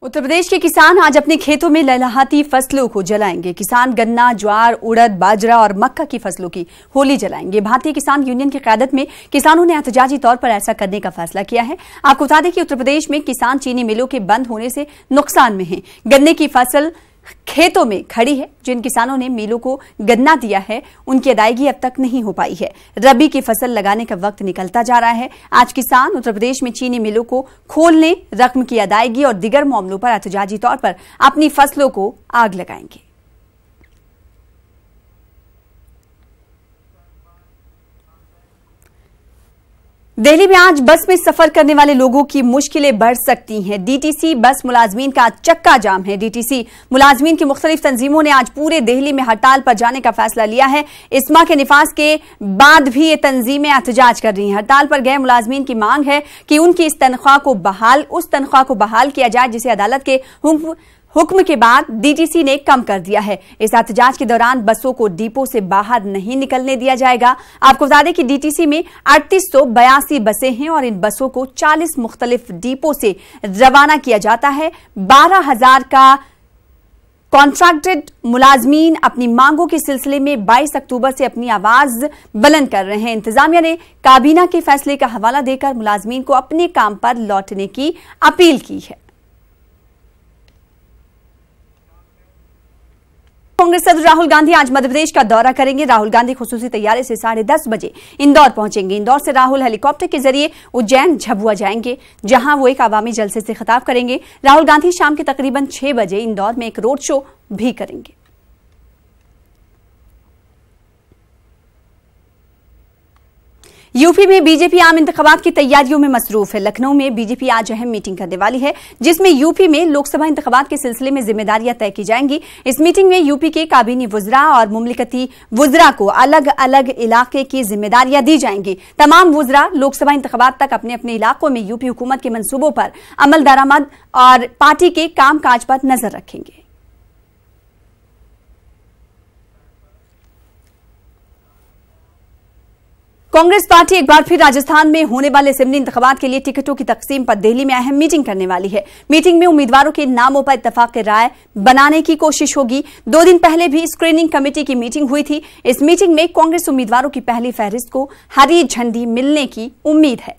उत्तर प्रदेश के किसान आज अपने खेतों में लहलहाती फसलों को जलाएंगे। किसान गन्ना, ज्वार, उड़द, बाजरा और मक्का की फसलों की होली जलाएंगे। भारतीय किसान यूनियन की क़यादत में किसानों ने एहतजाजी तौर पर ऐसा करने का फैसला किया है। आपको बता दें कि उत्तर प्रदेश में किसान चीनी मिलों के बंद होने से नुकसान में हैं। गन्ने की फसल खेतों में खड़ी है। जिन किसानों ने मिलों को गन्ना दिया है उनकी अदायगी अब तक नहीं हो पाई है। रबी की फसल लगाने का वक्त निकलता जा रहा है। आज किसान उत्तर प्रदेश में चीनी मिलों को खोलने, रकम की अदायगी और दीगर मामलों पर एहतजाजी तौर पर अपनी फसलों को आग लगाएंगे। दिल्ली में आज बस में सफर करने वाले लोगों की मुश्किलें बढ़ सकती हैं। डीटीसी बस मुलाजमीन का चक्का जाम है। डीटीसी मुलाजमीन की मुख्तलिफ तंजीमों ने आज पूरे दिल्ली में हड़ताल पर जाने का फैसला लिया है। इस्मा के निफाज के बाद भी ये तंजीमें एहतजाज कर रही हैं। हड़ताल पर गए मुलाजमीन की मांग है कि उनकी उस तनख्वाह को बहाल किया जाए जिसे अदालत के हुक्म के बाद डीटीसी ने कम कर दिया है। इस एहतजाज के दौरान बसों को डिपो से बाहर नहीं निकलने दिया जाएगा। आपको बता दें कि डीटीसी में 3882 बसें हैं और इन बसों को 40 मुख्तलिफ डिपो से रवाना किया जाता है। 12,000 का कॉन्ट्रैक्टेड मुलाजमीन अपनी मांगों के सिलसिले में 22 अक्टूबर से अपनी आवाज बुलंद कर रहे हैं। इंतजामिया ने काबीना के फैसले का हवाला देकर मुलाजमीन को अपने काम पर लौटने की अपील की है। कांग्रेस सदर राहुल गांधी आज मध्य प्रदेश का दौरा करेंगे। राहुल गांधी खुसूसी तैयारी से 10:30 बजे इंदौर पहुंचेंगे। इंदौर से राहुल हेलीकॉप्टर के जरिए उज्जैन झबुआ जाएंगे, जहां वो एक आवामी जलसे से खिताब करेंगे। राहुल गांधी शाम के तकरीबन 6 बजे इंदौर में एक रोड शो भी करेंगे। यूपी में बीजेपी आम इंतखाबात की तैयारियों में मसरूफ है। लखनऊ में बीजेपी आज अहम मीटिंग करने वाली है, जिसमें यूपी में लोकसभा इंतखाबात के सिलसिले में जिम्मेदारियां तय की जाएंगी। इस मीटिंग में यूपी के काबीनी वुज़रा और मुमलिकती वुज़रा को अलग अलग इलाके की जिम्मेदारियां दी जाएंगी। तमाम वुज़रा लोकसभा इंतखाबात तक अपने अपने इलाकों में यूपी हुकूमत के मंसूबों पर अमल दरामद और पार्टी के कामकाज पर नजर रखेंगे। कांग्रेस पार्टी एक बार फिर राजस्थान में होने वाले असेंबली इंतखाबात के लिए टिकटों की तकसीम पर दिल्ली में अहम मीटिंग करने वाली है। मीटिंग में उम्मीदवारों के नामों पर इत्तफाक राय बनाने की कोशिश होगी। 2 दिन पहले भी स्क्रीनिंग कमेटी की मीटिंग हुई थी। इस मीटिंग में कांग्रेस उम्मीदवारों की पहली फहरिस्त को हरी झंडी मिलने की उम्मीद है।